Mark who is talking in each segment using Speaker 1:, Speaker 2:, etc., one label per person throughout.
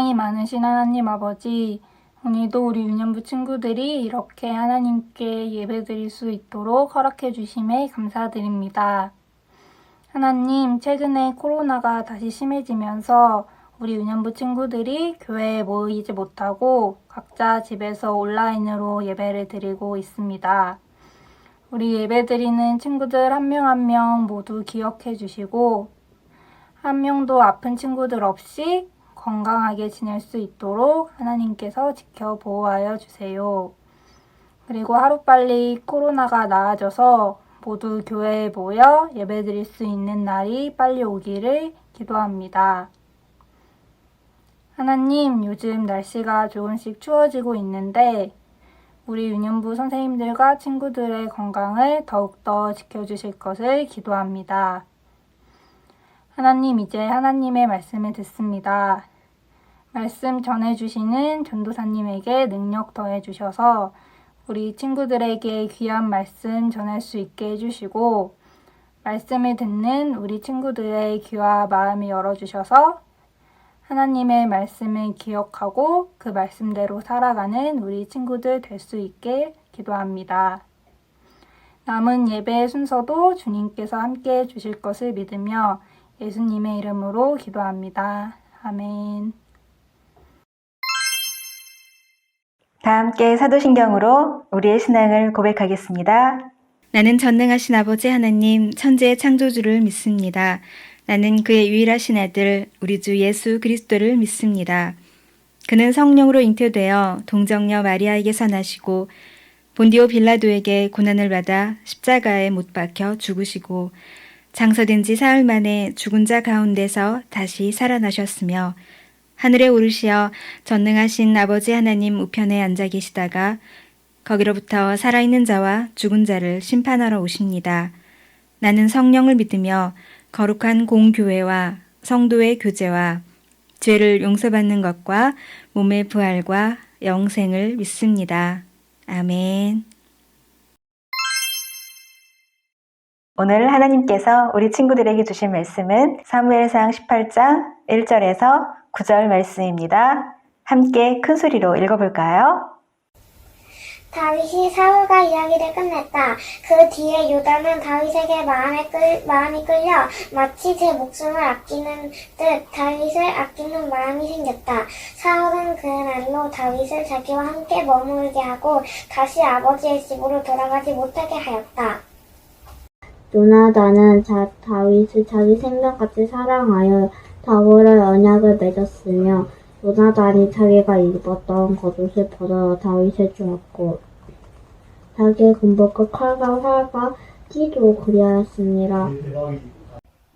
Speaker 1: 사랑이 많으신 하나님 아버지, 오늘도 우리 유년부 친구들이 이렇게 하나님께 예배드릴 수 있도록 허락해 주심에 감사드립니다. 하나님, 최근에 코로나가 다시 심해지면서 우리 유년부 친구들이 교회에 모이지 못하고 각자 집에서 온라인으로 예배를 드리고 있습니다. 우리 예배드리는 친구들 한 명 한 명 모두 기억해 주시고 한 명도 아픈 친구들 없이 건강하게 지낼 수 있도록 하나님께서 지켜 보호하여 주세요. 그리고 하루빨리 코로나가 나아져서 모두 교회에 모여 예배드릴 수 있는 날이 빨리 오기를 기도합니다. 하나님, 요즘 날씨가 조금씩 추워지고 있는데 우리 유년부 선생님들과 친구들의 건강을 더욱더 지켜주실 것을 기도합니다. 하나님, 이제 하나님의 말씀을 듣습니다. 말씀 전해주시는 전도사님에게 능력 더해주셔서 우리 친구들에게 귀한 말씀 전할 수 있게 해주시고 말씀을 듣는 우리 친구들의 귀와 마음을 열어주셔서 하나님의 말씀을 기억하고 그 말씀대로 살아가는 우리 친구들 될 수 있게 기도합니다. 남은 예배 순서도 주님께서 함께 해 주실 것을 믿으며 예수님의 이름으로 기도합니다. 아멘.
Speaker 2: 다 함께 사도신경으로 우리의 신앙을 고백하겠습니다.
Speaker 3: 나는 전능하신 아버지 하나님 천지의 창조주를 믿습니다. 나는 그의 유일하신 아들 우리 주 예수 그리스도를 믿습니다. 그는 성령으로 잉태되어 동정녀 마리아에게서 나시고 본디오 빌라도에게 고난을 받아 십자가에 못 박혀 죽으시고 장서된 지 사흘 만에 죽은 자 가운데서 다시 살아나셨으며 하늘에 오르시어 전능하신 아버지 하나님 우편에 앉아 계시다가 거기로부터 살아있는 자와 죽은 자를 심판하러 오십니다. 나는 성령을 믿으며 거룩한 공교회와 성도의 교제와 죄를 용서받는 것과 몸의 부활과 영생을 믿습니다. 아멘.
Speaker 2: 오늘 하나님께서 우리 친구들에게 주신 말씀은 사무엘상 18장 1절에서 9절 말씀입니다. 함께 큰 소리로 읽어볼까요?
Speaker 4: 다윗이 사울과 이야기를 끝냈다. 그 뒤에 요단은 다윗에게 마음이 끌려 마치 제 목숨을 아끼는 듯 다윗을 아끼는 마음이 생겼다. 사울은 그날로 다윗을 자기와 함께 머물게 하고 다시 아버지의 집으로 돌아가지 못하게 하였다.
Speaker 5: 요나단은 다윗을 자기 생명같이 사랑하여 더불어 언약을 맺었으며 요나단이 자기가 입었던 겉옷을 벗어 다윗에 주었고 자기의 군복과 칼과 활과 띠도 그리하였습니다.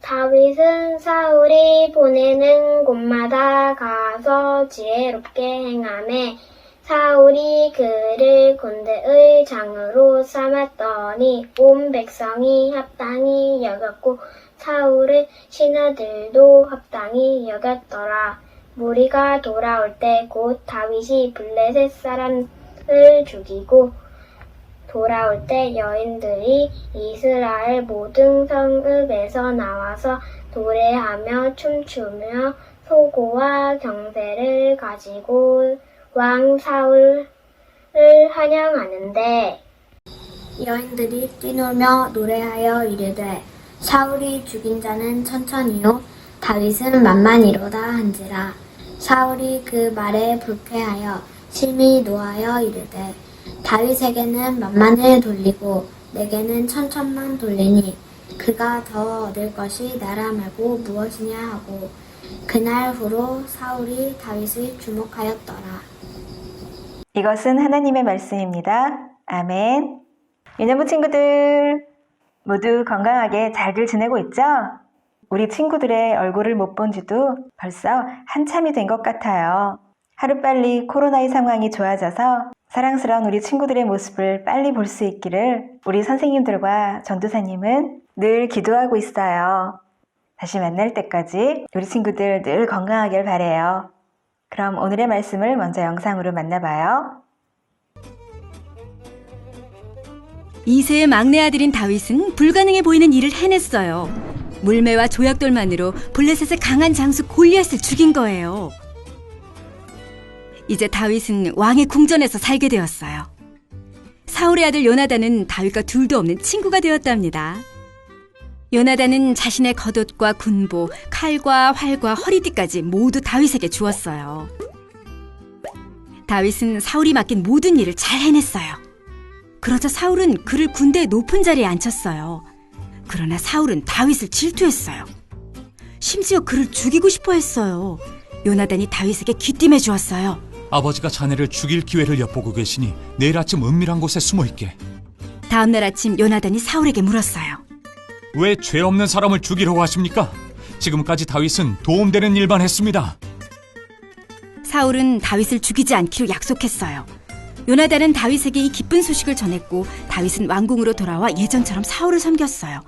Speaker 4: 다윗은 사울이 보내는 곳마다 가서 지혜롭게 행하매 사울이 그를 군대의 장으로 삼았더니 온 백성이 합당히 여겼고 사울의 신하들도 합당히 여겼더라. 무리가 돌아올 때 곧 다윗이 블레셋 사람을 죽이고 돌아올 때 여인들이 이스라엘 모든 성읍에서 나와서 노래하며 춤추며 소고와 경배를 가지고 왕 사울을 환영하는데 여인들이 뛰놀며 노래하여 이르되 사울이 죽인 자는 천천히요 다윗은 만만이로다 한지라. 사울이 그 말에 불쾌하여 심히 노하여 이르되 다윗에게는 만만을 돌리고 내게는 천천만 돌리니 그가 더 얻을 것이 나라 말고 무엇이냐 하고 그날 후로 사울이 다윗을 주목하였더라.
Speaker 2: 이것은 하나님의 말씀입니다. 아멘. 유년부 친구들 모두 건강하게 잘들 지내고 있죠? 우리 친구들의 얼굴을 못 본 지도 벌써 한참이 된 것 같아요. 하루빨리 코로나의 상황이 좋아져서 사랑스러운 우리 친구들의 모습을 빨리 볼 수 있기를 우리 선생님들과 전도사님은 늘 기도하고 있어요. 다시 만날 때까지 우리 친구들 늘 건강하길 바래요. 그럼 오늘의 말씀을 먼저 영상으로 만나봐요.
Speaker 6: 이세의 막내 아들인 다윗은 불가능해 보이는 일을 해냈어요. 물매와 조약돌만으로 블레셋의 강한 장수 골리앗을 죽인 거예요. 이제 다윗은 왕의 궁전에서 살게 되었어요. 사울의 아들 요나단은 다윗과 둘도 없는 친구가 되었답니다. 요나단은 자신의 겉옷과 군복, 칼과 활과 허리띠까지 모두 다윗에게 주었어요. 다윗은 사울이 맡긴 모든 일을 잘 해냈어요. 그러자 사울은 그를 군대의 높은 자리에 앉혔어요. 그러나 사울은 다윗을 질투했어요. 심지어 그를 죽이고 싶어 했어요. 요나단이 다윗에게 귀띔해 주었어요.
Speaker 7: 아버지가 자네를 죽일 기회를 엿보고 계시니 내일 아침 은밀한 곳에 숨어있게.
Speaker 6: 다음 날 아침 요나단이 사울에게 물었어요.
Speaker 7: 왜 죄 없는 사람을 죽이려고 하십니까? 지금까지 다윗은 도움되는 일만 했습니다.
Speaker 6: 사울은 다윗을 죽이지 않기로 약속했어요. 요나단은 다윗에게 이 기쁜 소식을 전했고 다윗은 왕궁으로 돌아와 예전처럼 사울을 섬겼어요.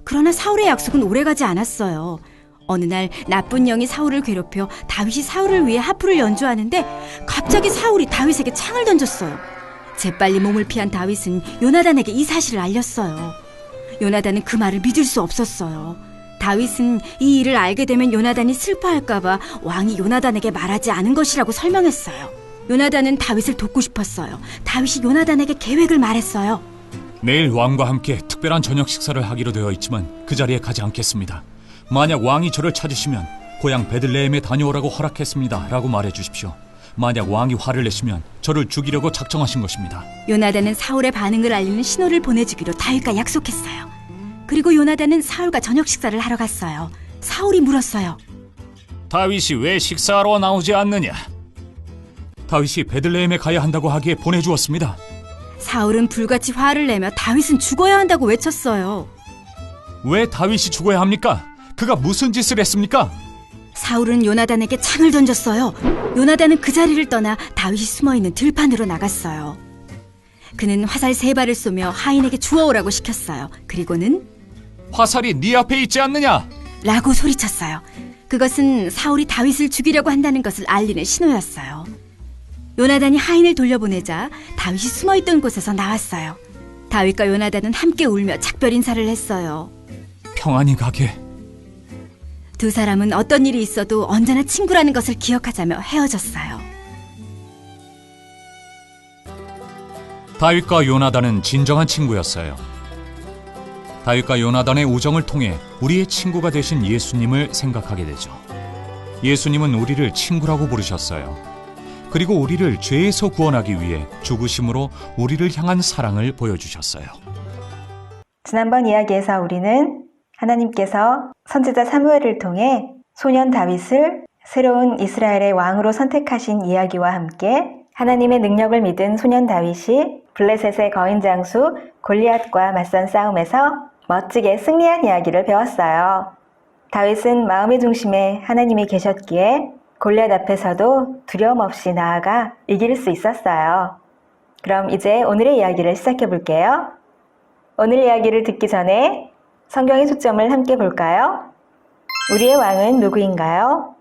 Speaker 6: 그러나 사울의 약속은 오래가지 않았어요. 어느 날 나쁜 영이 사울을 괴롭혀 다윗이 사울을 위해 하프를 연주하는데 갑자기 사울이 다윗에게 창을 던졌어요. 재빨리 몸을 피한 다윗은 요나단에게 이 사실을 알렸어요. 요나단은 그 말을 믿을 수 없었어요. 다윗은 이 일을 알게 되면 요나단이 슬퍼할까봐 왕이 요나단에게 말하지 않은 것이라고 설명했어요. 요나단은 다윗을 돕고 싶었어요. 다윗이 요나단에게 계획을 말했어요.
Speaker 7: 내일 왕과 함께 특별한 저녁 식사를 하기로 되어 있지만 그 자리에 가지 않겠습니다. 만약 왕이 저를 찾으시면 고향 베들레헴에 다녀오라고 허락했습니다 라고 말해주십시오. 만약 왕이 화를 내시면 저를 죽이려고 작정하신 것입니다.
Speaker 6: 요나단은 사울의 반응을 알리는 신호를 보내주기로 다윗과 약속했어요. 그리고 요나단은 사울과 저녁 식사를 하러 갔어요. 사울이 물었어요.
Speaker 7: 다윗이 왜 식사하러 나오지 않느냐? 다윗이 베들레헴에 가야 한다고 하기에 보내주었습니다.
Speaker 6: 사울은 불같이 화를 내며 다윗은 죽어야 한다고 외쳤어요.
Speaker 7: 왜 다윗이 죽어야 합니까? 그가 무슨 짓을 했습니까?
Speaker 6: 사울은 요나단에게 창을 던졌어요. 요나단은 그 자리를 떠나 다윗이 숨어있는 들판으로 나갔어요. 그는 화살 3발을 쏘며 하인에게 주워오라고 시켰어요. 그리고는
Speaker 7: 화살이 네 앞에 있지 않느냐?
Speaker 6: 라고 소리쳤어요. 그것은 사울이 다윗을 죽이려고 한다는 것을 알리는 신호였어요. 요나단이 하인을 돌려보내자 다윗이 숨어있던 곳에서 나왔어요. 다윗과 요나단은 함께 울며 작별 인사를 했어요.
Speaker 7: 평안히 가게.
Speaker 6: 두 사람은 어떤 일이 있어도 언제나 친구라는 것을 기억하자며 헤어졌어요.
Speaker 7: 다윗과 요나단은 진정한 친구였어요. 다윗과 요나단의 우정을 통해 우리의 친구가 되신 예수님을 생각하게 되죠. 예수님은 우리를 친구라고 부르셨어요. 그리고 우리를 죄에서 구원하기 위해 죽으심으로 우리를 향한 사랑을 보여주셨어요.
Speaker 2: 지난번 이야기에서 우리는 하나님께서 선지자 사무엘을 통해 소년 다윗을 새로운 이스라엘의 왕으로 선택하신 이야기와 함께 하나님의 능력을 믿은 소년 다윗이 블레셋의 거인 장수 골리앗과 맞선 싸움에서 멋지게 승리한 이야기를 배웠어요. 다윗은 마음의 중심에 하나님이 계셨기에 골리앗 앞에서도 두려움 없이 나아가 이길 수 있었어요. 그럼 이제 오늘의 이야기를 시작해 볼게요. 오늘 이야기를 듣기 전에 성경의 초점을 함께 볼까요? 우리의 왕은 누구인가요?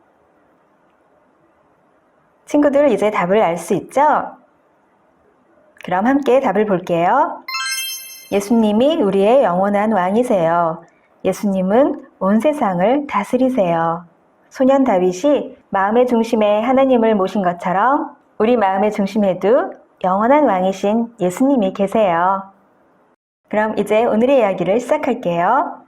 Speaker 2: 친구들 이제 답을 알 수 있죠? 그럼 함께 답을 볼게요. 예수님이 우리의 영원한 왕이세요. 예수님은 온 세상을 다스리세요. 소년 다윗이 마음의 중심에 하나님을 모신 것처럼 우리 마음의 중심에도 영원한 왕이신 예수님이 계세요. 그럼 이제 오늘의 이야기를 시작할게요.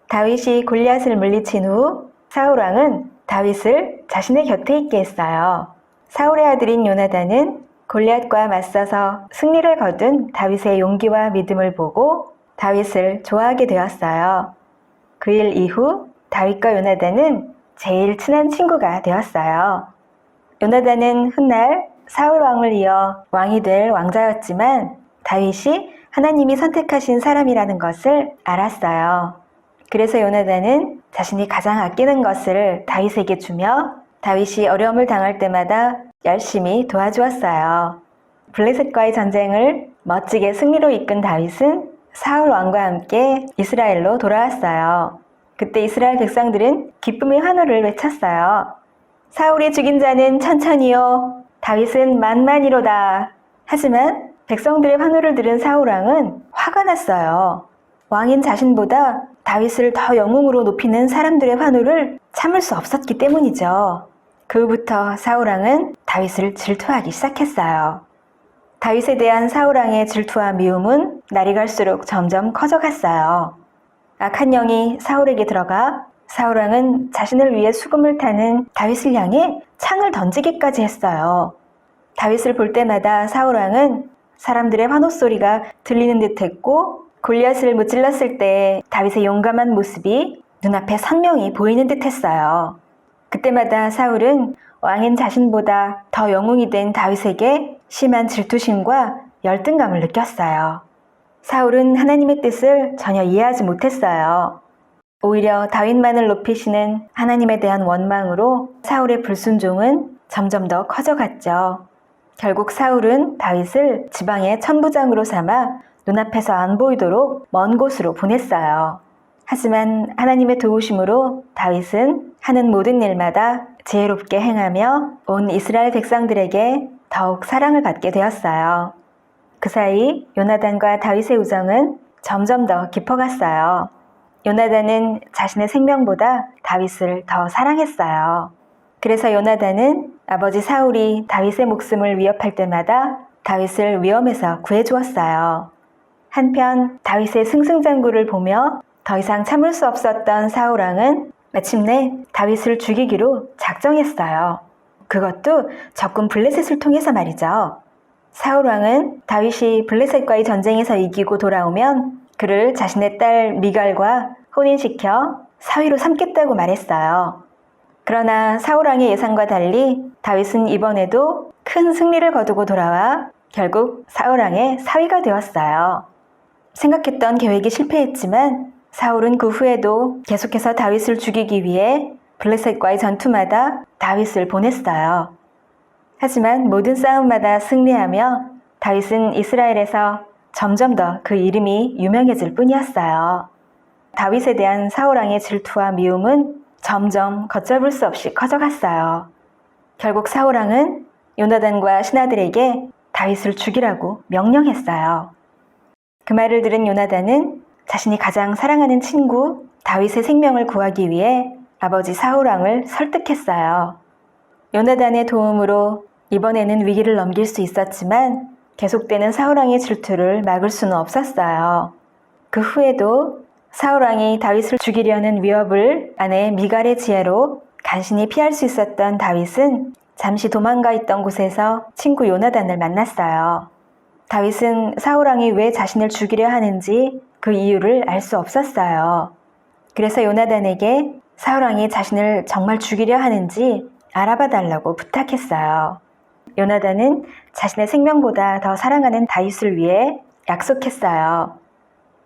Speaker 2: 다윗이 골리앗을 물리친 후 사울 왕은 다윗을 자신의 곁에 있게 했어요. 사울의 아들인 요나단은 골리앗과 맞서서 승리를 거둔 다윗의 용기와 믿음을 보고 다윗을 좋아하게 되었어요. 그 일 이후 다윗과 요나단은 제일 친한 친구가 되었어요. 요나단은 훗날 사울 왕을 이어 왕이 될 왕자였지만 다윗이 하나님이 선택하신 사람이라는 것을 알았어요. 그래서 요나단은 자신이 가장 아끼는 것을 다윗에게 주며 다윗이 어려움을 당할 때마다 열심히 도와주었어요. 블레셋과의 전쟁을 멋지게 승리로 이끈 다윗은 사울 왕과 함께 이스라엘로 돌아왔어요. 그때 이스라엘 백성들은 기쁨의 환호를 외쳤어요. 사울이 죽인 자는 천천히요, 다윗은 만만이로다. 하지만 백성들의 환호를 들은 사울 왕은 화가 났어요. 왕인 자신보다 다윗을 더 영웅으로 높이는 사람들의 환호를 참을 수 없었기 때문이죠. 그 후부터 사울왕은 다윗을 질투하기 시작했어요. 다윗에 대한 사울왕의 질투와 미움은 날이 갈수록 점점 커져갔어요. 악한 영이 사울에게 들어가 사울왕은 자신을 위해 수금을 타는 다윗을 향해 창을 던지기까지 했어요. 다윗을 볼 때마다 사울왕은 사람들의 환호소리가 들리는 듯했고 골리앗을 무찔렀을 때 다윗의 용감한 모습이 눈앞에 선명히 보이는 듯했어요. 그때마다 사울은 왕인 자신보다 더 영웅이 된 다윗에게 심한 질투심과 열등감을 느꼈어요. 사울은 하나님의 뜻을 전혀 이해하지 못했어요. 오히려 다윗만을 높이시는 하나님에 대한 원망으로 사울의 불순종은 점점 더 커져갔죠. 결국 사울은 다윗을 지방의 천부장으로 삼아 눈앞에서 안 보이도록 먼 곳으로 보냈어요. 하지만 하나님의 도우심으로 다윗은 하는 모든 일마다 지혜롭게 행하며 온 이스라엘 백성들에게 더욱 사랑을 받게 되었어요. 그 사이 요나단과 다윗의 우정은 점점 더 깊어갔어요. 요나단은 자신의 생명보다 다윗을 더 사랑했어요. 그래서 요나단은 아버지 사울이 다윗의 목숨을 위협할 때마다 다윗을 위험에서 구해주었어요. 한편 다윗의 승승장구를 보며 더 이상 참을 수 없었던 사울왕은 마침내 다윗을 죽이기로 작정했어요. 그것도 적군 블레셋을 통해서 말이죠. 사울왕은 다윗이 블레셋과의 전쟁에서 이기고 돌아오면 그를 자신의 딸 미갈과 혼인시켜 사위로 삼겠다고 말했어요. 그러나 사울왕의 예상과 달리 다윗은 이번에도 큰 승리를 거두고 돌아와 결국 사울왕의 사위가 되었어요. 생각했던 계획이 실패했지만 사울은 그 후에도 계속해서 다윗을 죽이기 위해 블레셋과의 전투마다 다윗을 보냈어요. 하지만 모든 싸움마다 승리하며 다윗은 이스라엘에서 점점 더 그 이름이 유명해질 뿐이었어요. 다윗에 대한 사울왕의 질투와 미움은 점점 걷잡을 수 없이 커져갔어요. 결국 사울왕은 요나단과 신하들에게 다윗을 죽이라고 명령했어요. 그 말을 들은 요나단은 자신이 가장 사랑하는 친구 다윗의 생명을 구하기 위해 아버지 사울왕을 설득했어요. 요나단의 도움으로 이번에는 위기를 넘길 수 있었지만 계속되는 사울왕의 질투를 막을 수는 없었어요. 그 후에도 사울왕이 다윗을 죽이려는 위협을 아내 미갈의 지혜로 간신히 피할 수 있었던 다윗은 잠시 도망가 있던 곳에서 친구 요나단을 만났어요. 다윗은 사울왕이 왜 자신을 죽이려 하는지 그 이유를 알 수 없었어요. 그래서 요나단에게 사울왕이 자신을 정말 죽이려 하는지 알아봐 달라고 부탁했어요. 요나단은 자신의 생명보다 더 사랑하는 다윗을 위해 약속했어요.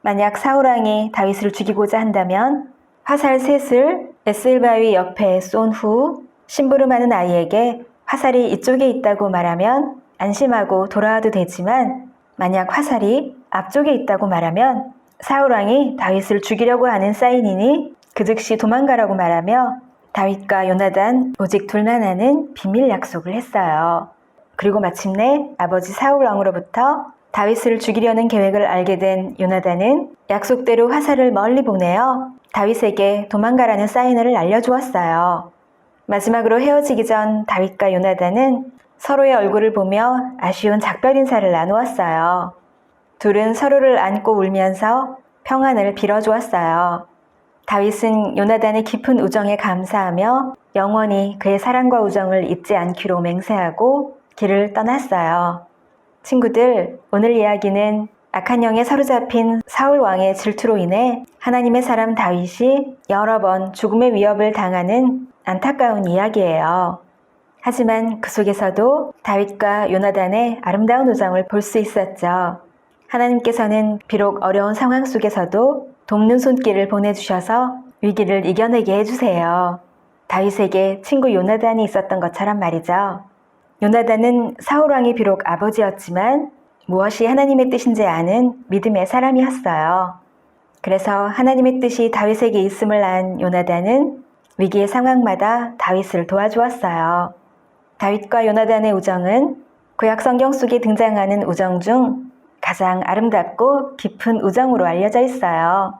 Speaker 2: 만약 사울왕이 다윗을 죽이고자 한다면 화살 셋을 에스엘바위 옆에 쏜 후 심부름하는 아이에게 화살이 이쪽에 있다고 말하면 안심하고 돌아와도 되지만 만약 화살이 앞쪽에 있다고 말하면 사울왕이 다윗을 죽이려고 하는 사인이니 그 즉시 도망가라고 말하며 다윗과 요나단 오직 둘만 아는 비밀 약속을 했어요. 그리고 마침내 아버지 사울왕으로부터 다윗을 죽이려는 계획을 알게 된 요나단은 약속대로 화살을 멀리 보내어 다윗에게 도망가라는 사인을 알려주었어요. 마지막으로 헤어지기 전 다윗과 요나단은 서로의 얼굴을 보며 아쉬운 작별 인사를 나누었어요. 둘은 서로를 안고 울면서 평안을 빌어주었어요. 다윗은 요나단의 깊은 우정에 감사하며 영원히 그의 사랑과 우정을 잊지 않기로 맹세하고 길을 떠났어요. 친구들, 오늘 이야기는 악한 영에 사로잡힌 사울 왕의 질투로 인해 하나님의 사람 다윗이 여러 번 죽음의 위협을 당하는 안타까운 이야기예요. 하지만 그 속에서도 다윗과 요나단의 아름다운 우정을 볼 수 있었죠. 하나님께서는 비록 어려운 상황 속에서도 돕는 손길을 보내주셔서 위기를 이겨내게 해주세요. 다윗에게 친구 요나단이 있었던 것처럼 말이죠. 요나단은 사울왕이 비록 아버지였지만 무엇이 하나님의 뜻인지 아는 믿음의 사람이었어요. 그래서 하나님의 뜻이 다윗에게 있음을 안 요나단은 위기의 상황마다 다윗을 도와주었어요. 다윗과 요나단의 우정은 구약 성경 속에 등장하는 우정 중 가장 아름답고 깊은 우정으로 알려져 있어요.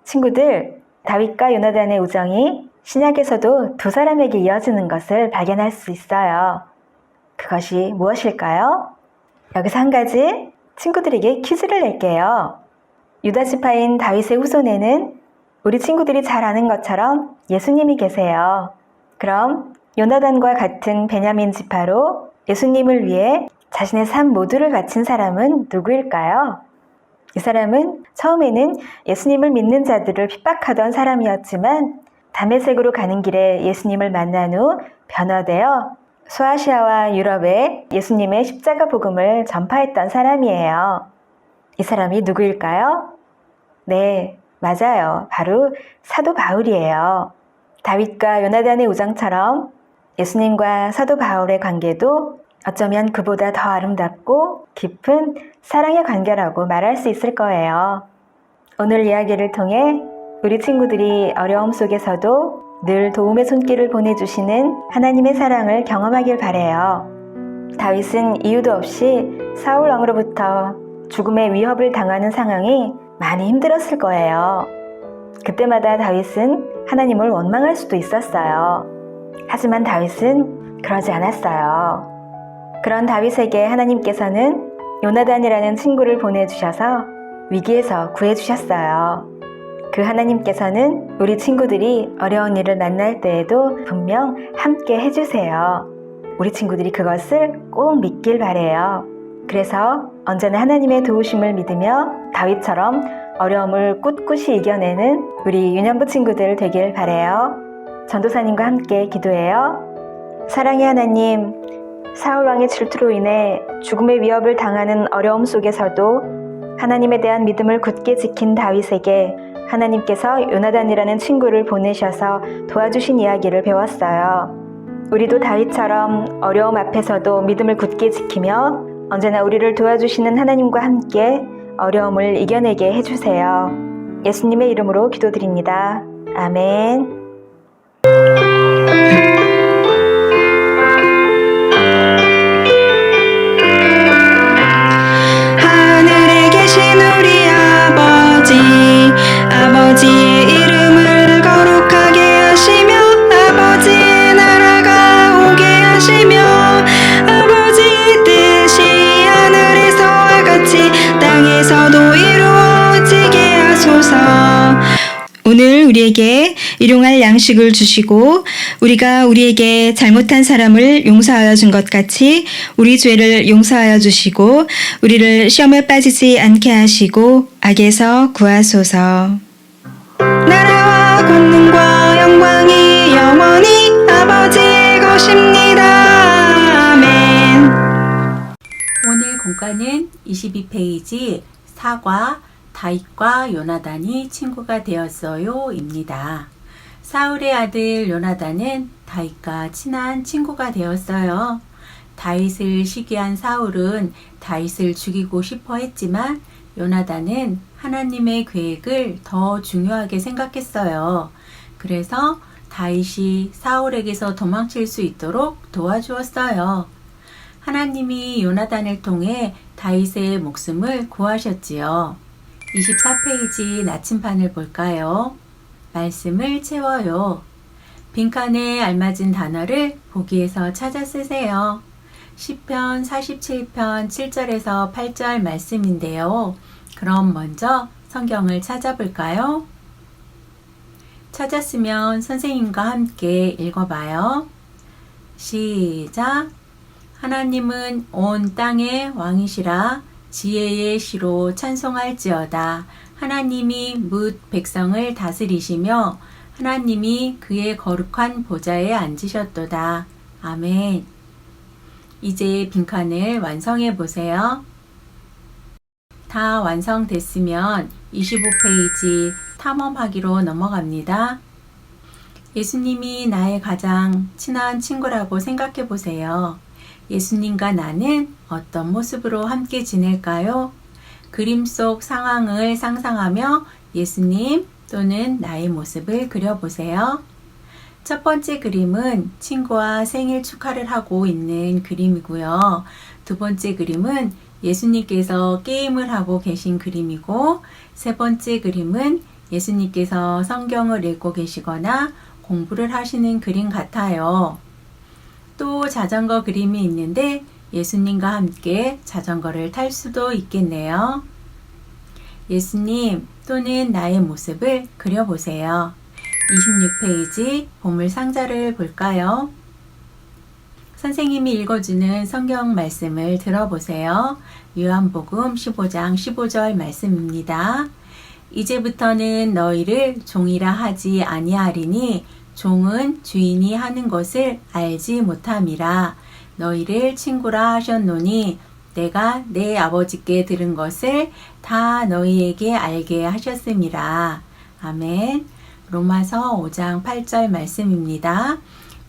Speaker 2: 친구들, 다윗과 요나단의 우정이 신약에서도 두 사람에게 이어지는 것을 발견할 수 있어요. 그것이 무엇일까요? 여기서 한 가지 친구들에게 퀴즈를 낼게요. 유다 지파인 다윗의 후손에는 우리 친구들이 잘 아는 것처럼 예수님이 계세요. 그럼 요나단과 같은 베냐민 지파로 예수님을 위해 자신의 삶 모두를 바친 사람은 누구일까요? 이 사람은 처음에는 예수님을 믿는 자들을 핍박하던 사람이었지만 다메섹으로 가는 길에 예수님을 만난 후 변화되어 소아시아와 유럽에 예수님의 십자가 복음을 전파했던 사람이에요. 이 사람이 누구일까요? 네, 맞아요. 바로 사도 바울이에요. 다윗과 요나단의 우정처럼 예수님과 사도 바울의 관계도 어쩌면 그보다 더 아름답고 깊은 사랑의 관계라고 말할 수 있을 거예요. 오늘 이야기를 통해 우리 친구들이 어려움 속에서도 늘 도움의 손길을 보내주시는 하나님의 사랑을 경험하길 바래요. 다윗은 이유도 없이 사울 왕으로부터 죽음의 위협을 당하는 상황이 많이 힘들었을 거예요. 그때마다 다윗은 하나님을 원망할 수도 있었어요. 하지만 다윗은 그러지 않았어요. 그런 다윗에게 하나님께서는 요나단이라는 친구를 보내주셔서 위기에서 구해주셨어요. 그 하나님께서는 우리 친구들이 어려운 일을 만날 때에도 분명 함께 해주세요. 우리 친구들이 그것을 꼭 믿길 바래요. 그래서 언제나 하나님의 도우심을 믿으며 다윗처럼 어려움을 꿋꿋이 이겨내는 우리 유년부 친구들 되길 바래요. 전도사님과 함께 기도해요. 사랑의 하나님, 사울왕의 질투로 인해 죽음의 위협을 당하는 어려움 속에서도 하나님에 대한 믿음을 굳게 지킨 다윗에게 하나님께서 요나단이라는 친구를 보내셔서 도와주신 이야기를 배웠어요. 우리도 다윗처럼 어려움 앞에서도 믿음을 굳게 지키며 언제나 우리를 도와주시는 하나님과 함께 어려움을 이겨내게 해주세요. 예수님의 이름으로 기도드립니다. 아멘.
Speaker 3: 하늘에 계신 우리 아버지의 이름을 거룩하게 하시며 아버지의 나라가 오게 하시며 아버지의 뜻이 하늘에서와 같이 땅에서도 이루어지게 하소서. 오늘 우리에게 일용할 양식을 주시고 우리가 우리에게 잘못한 사람을 용서하여 준 것 같이 우리 죄를 용서하여 주시고 우리를 시험에 빠지지 않게 하시고 악에서 구하소서. 나라와 권능과 영광이 영원히 아버지의 것입니다. 아멘.
Speaker 8: 오늘 공과는 22페이지 사과 다윗과 요나단이 친구가 되었어요 입니다. 사울의 아들 요나단은 다윗과 친한 친구가 되었어요. 다윗을 시기한 사울은 다윗을 죽이고 싶어 했지만 요나단은 하나님의 계획을 더 중요하게 생각했어요. 그래서 다윗이 사울에게서 도망칠 수 있도록 도와주었어요. 하나님이 요나단을 통해 다윗의 목숨을 구하셨지요. 24페이지 나침판을 볼까요? 말씀을 채워요. 빈칸에 알맞은 단어를 보기에서 찾아 쓰세요. 시편 47편 7절에서 8절 말씀인데요. 그럼 먼저 성경을 찾아볼까요? 찾았으면 선생님과 함께 읽어봐요. 시작! 하나님은 온 땅의 왕이시라. 지혜의 시로 찬송할지어다. 하나님이 뭇 백성을 다스리시며 하나님이 그의 거룩한 보좌에 앉으셨도다. 아멘. 이제 빈칸을 완성해 보세요. 다 완성됐으면 25페이지 탐험하기로 넘어갑니다. 예수님이 나의 가장 친한 친구라고 생각해 보세요. 예수님과 나는 어떤 모습으로 함께 지낼까요? 그림 속 상황을 상상하며 예수님 또는 나의 모습을 그려보세요. 첫 번째 그림은 친구와 생일 축하를 하고 있는 그림이고요. 두 번째 그림은 예수님께서 게임을 하고 계신 그림이고, 세 번째 그림은 예수님께서 성경을 읽고 계시거나 공부를 하시는 그림 같아요. 또 자전거 그림이 있는데 예수님과 함께 자전거를 탈 수도 있겠네요. 예수님 또는 나의 모습을 그려보세요. 26페이지 보물상자를 볼까요? 선생님이 읽어주는 성경 말씀을 들어보세요. 요한복음 15장 15절 말씀입니다. 이제부터는 너희를 종이라 하지 아니하리니 종은 주인이 하는 것을 알지 못함이라. 너희를 친구라 하셨노니 내가 내 아버지께 들은 것을 다 너희에게 알게 하셨음이라. 아멘. 로마서 5장 8절 말씀입니다.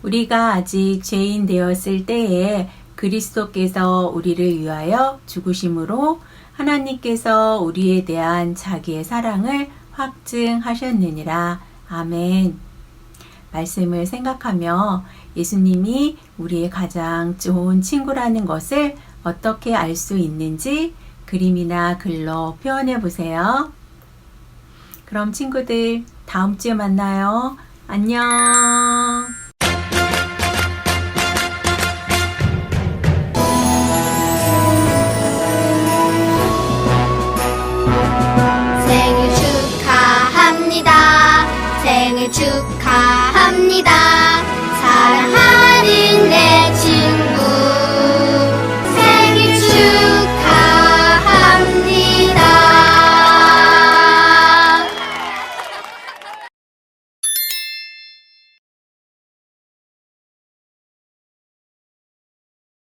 Speaker 8: 우리가 아직 죄인 되었을 때에 그리스도께서 우리를 위하여 죽으심으로 하나님께서 우리에 대한 자기의 사랑을 확증하셨느니라. 아멘. 말씀을 생각하며 예수님이 우리의 가장 좋은 친구라는 것을 어떻게 알 수 있는지 그림이나 글로 표현해 보세요. 그럼 친구들 다음 주에 만나요. 안녕.
Speaker 9: 생일 축하합니다. 생일 축하합니다.